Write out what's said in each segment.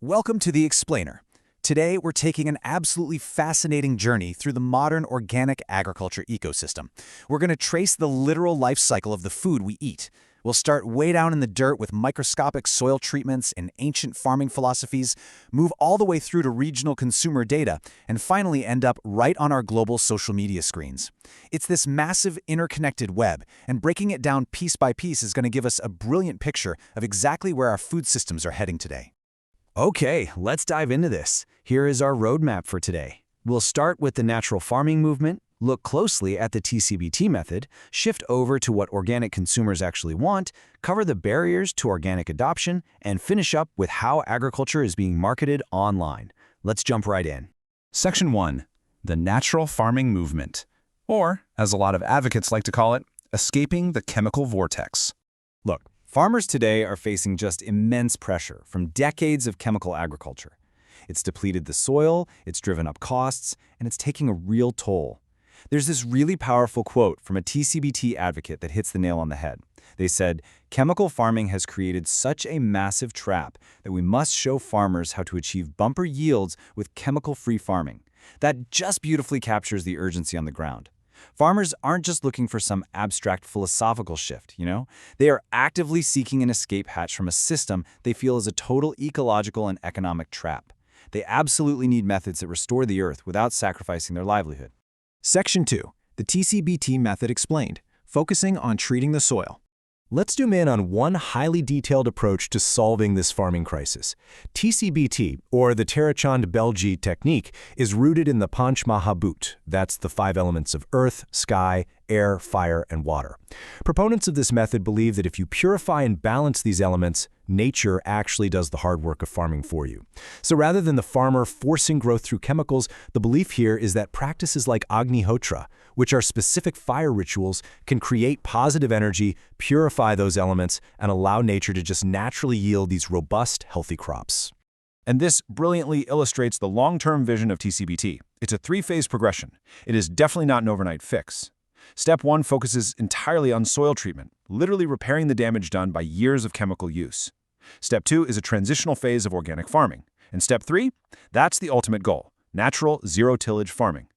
Welcome to The Explainer. Today, we're taking an absolutely fascinating journey through the modern organic agriculture ecosystem. We're going to trace the literal life cycle of the food we eat. We'll start way down in the dirt with microscopic soil treatments and ancient farming philosophies, move all the way through to regional consumer data, and finally end up right on our global social media screens. It's this massive interconnected web, and breaking it down piece by piece is going to give us a brilliant picture of exactly where our food systems are heading today. Okay, let's dive into this. Here is our roadmap for today. We'll start with the natural farming movement, look closely at the TCBT method, shift over to what organic consumers actually want, cover the barriers to organic adoption, and finish up with how agriculture is being marketed online. Let's jump right in. Section 1. The natural farming movement, or, as a lot of advocates like to call it, escaping the chemical vortex. Look, farmers today are facing just immense pressure from decades of chemical agriculture. It's depleted the soil, it's driven up costs, and it's taking a real toll. There's this really powerful quote from a TCBT advocate that hits the nail on the head. They said, "Chemical farming has created such a massive trap that we must show farmers how to achieve bumper yields with chemical-free farming." That just beautifully captures the urgency on the ground. Farmers aren't just looking for some abstract philosophical shift, They are actively seeking an escape hatch from a system they feel is a total ecological and economic trap. They absolutely need methods that restore the earth without sacrificing their livelihood. Section 2. The TCBT method explained, focusing on treating the soil. Let's zoom in on one highly detailed approach to solving this farming crisis. TCBT, or the Terachand Belgi technique, is rooted in the Panch Mahabhut. That's the 5 elements of earth, sky, air, fire, and water. Proponents of this method believe that if you purify and balance these elements, nature actually does the hard work of farming for you. So rather than the farmer forcing growth through chemicals, the belief here is that practices like Agnihotra, which are specific fire rituals, can create positive energy, purify those elements, and allow nature to just naturally yield these robust, healthy crops. And this brilliantly illustrates the long-term vision of TCBT. It's a 3-phase progression. It is definitely not an overnight fix. Step 1 focuses entirely on soil treatment, literally repairing the damage done by years of chemical use. Step 2 is a transitional phase of organic farming. And Step 3, that's the ultimate goal, natural zero-tillage farming.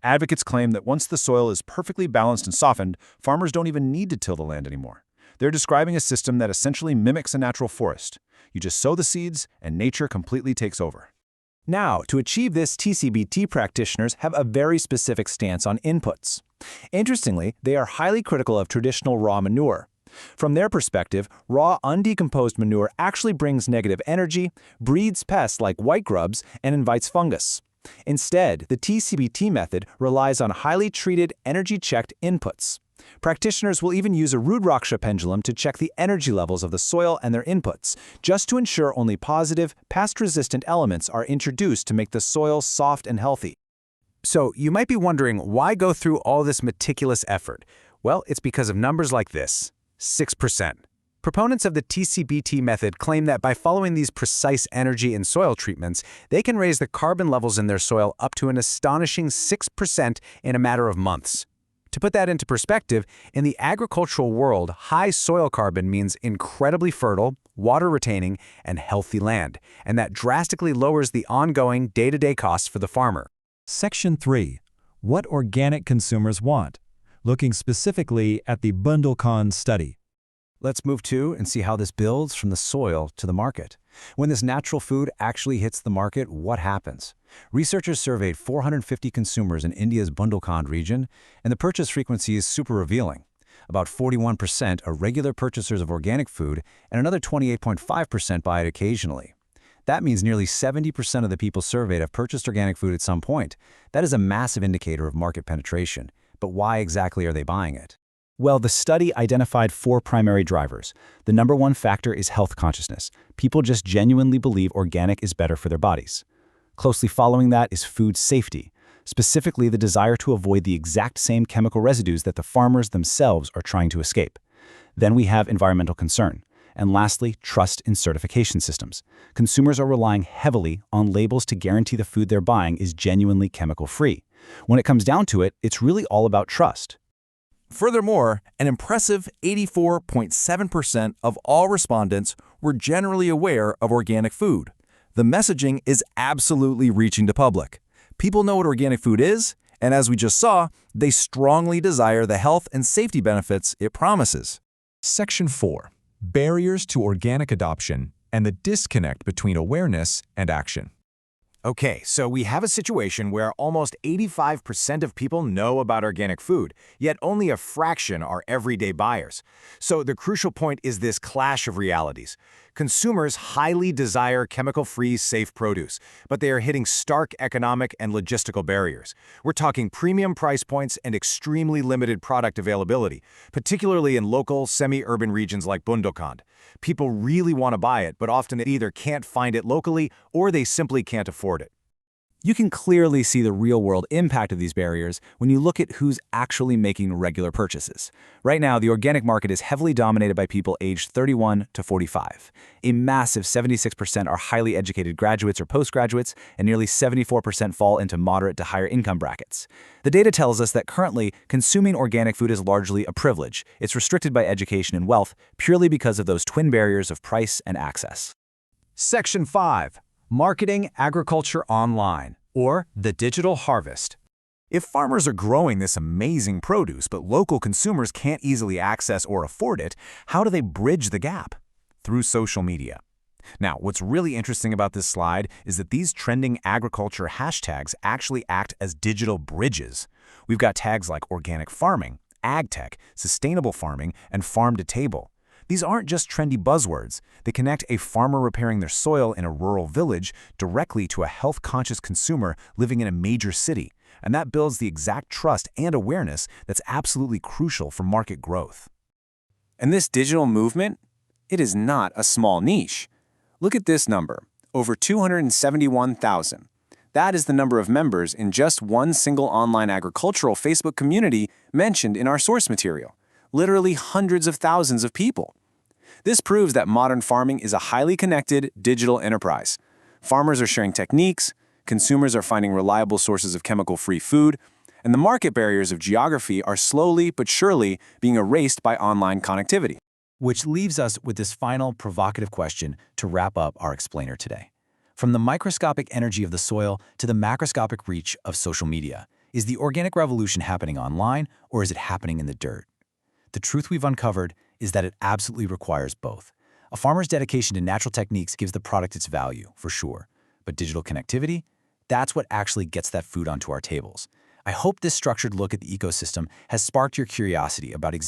Advocates claim that once the soil is perfectly balanced and softened, farmers don't even need to till the land anymore. They're describing a system that essentially mimics a natural forest. You just sow the seeds, and nature completely takes over. Now, to achieve this, TCBT practitioners have a very specific stance on inputs. Interestingly, they are highly critical of traditional raw manure. From their perspective, raw, undecomposed manure actually brings negative energy, breeds pests like white grubs, and invites fungus. Instead, the TCBT method relies on highly treated, energy-checked inputs. Practitioners will even use a Rudraksha pendulum to check the energy levels of the soil and their inputs, just to ensure only positive, pest-resistant elements are introduced to make the soil soft and healthy. So, you might be wondering, why go through all this meticulous effort? Well, it's because of numbers like this: 6%. Proponents of the TCBT method claim that by following these precise energy and soil treatments, they can raise the carbon levels in their soil up to an astonishing 6% in a matter of months. To put that into perspective, in the agricultural world, high soil carbon means incredibly fertile, water-retaining, and healthy land, and that drastically lowers the ongoing day-to-day costs for the farmer. Section 3. What organic consumers want, looking specifically at the Bundelkhand study. Let's move to and see how this builds from the soil to the market. When this natural food actually hits the market, what happens? Researchers surveyed 450 consumers in India's Bundelkhand region, and the purchase frequency is super revealing. About 41% are regular purchasers of organic food, and another 28.5% buy it occasionally. That means nearly 70% of the people surveyed have purchased organic food at some point. That is a massive indicator of market penetration. But why exactly are they buying it? Well, the study identified 4 primary drivers. The number one factor is health consciousness. People just genuinely believe organic is better for their bodies. Closely following that is food safety, specifically the desire to avoid the exact same chemical residues that the farmers themselves are trying to escape. Then we have environmental concern. And lastly, trust in certification systems. Consumers are relying heavily on labels to guarantee the food they're buying is genuinely chemical-free. When it comes down to it, it's really all about trust. Furthermore, an impressive 84.7% of all respondents were generally aware of organic food. The messaging is absolutely reaching the public. People know what organic food is, and as we just saw, they strongly desire the health and safety benefits it promises. Section 4. Barriers to organic adoption and the disconnect between awareness and action. Okay, so we have a situation where almost 85% of people know about organic food, yet only a fraction are everyday buyers. So the crucial point is this clash of realities. Consumers highly desire chemical-free, safe produce, but they are hitting stark economic and logistical barriers. We're talking premium price points and extremely limited product availability, particularly in local, semi-urban regions like Bundelkhand. People really want to buy it, but often they either can't find it locally or they simply can't afford it. You can clearly see the real-world impact of these barriers when you look at who's actually making regular purchases. Right now, the organic market is heavily dominated by people aged 31 to 45. A massive 76% are highly educated graduates or postgraduates, and nearly 74% fall into moderate to higher income brackets. The data tells us that currently, consuming organic food is largely a privilege. It's restricted by education and wealth purely because of those twin barriers of price and access. Section 5. Marketing agriculture online, or the digital harvest. If farmers are growing this amazing produce but local consumers can't easily access or afford it, how do they bridge the gap? Through social media. Now, what's really interesting about this slide is that these trending agriculture hashtags actually act as digital bridges. We've got tags like organic farming, ag tech, sustainable farming, and farm to table. These aren't just trendy buzzwords. They connect a farmer repairing their soil in a rural village directly to a health-conscious consumer living in a major city, and that builds the exact trust and awareness that's absolutely crucial for market growth. And this digital movement, it is not a small niche. Look at this number, over 271,000. That is the number of members in just one single online agricultural Facebook community mentioned in our source material. Literally hundreds of thousands of people. This proves that modern farming is a highly connected digital enterprise. Farmers are sharing techniques, consumers are finding reliable sources of chemical-free food, and the market barriers of geography are slowly but surely being erased by online connectivity. Which leaves us with this final provocative question to wrap up our explainer today. From the microscopic energy of the soil to the macroscopic reach of social media, is the organic revolution happening online or is it happening in the dirt? The truth we've uncovered is that it absolutely requires both. A farmer's dedication to natural techniques gives the product its value, for sure. But digital connectivity? That's what actually gets that food onto our tables. I hope this structured look at the ecosystem has sparked your curiosity about exactly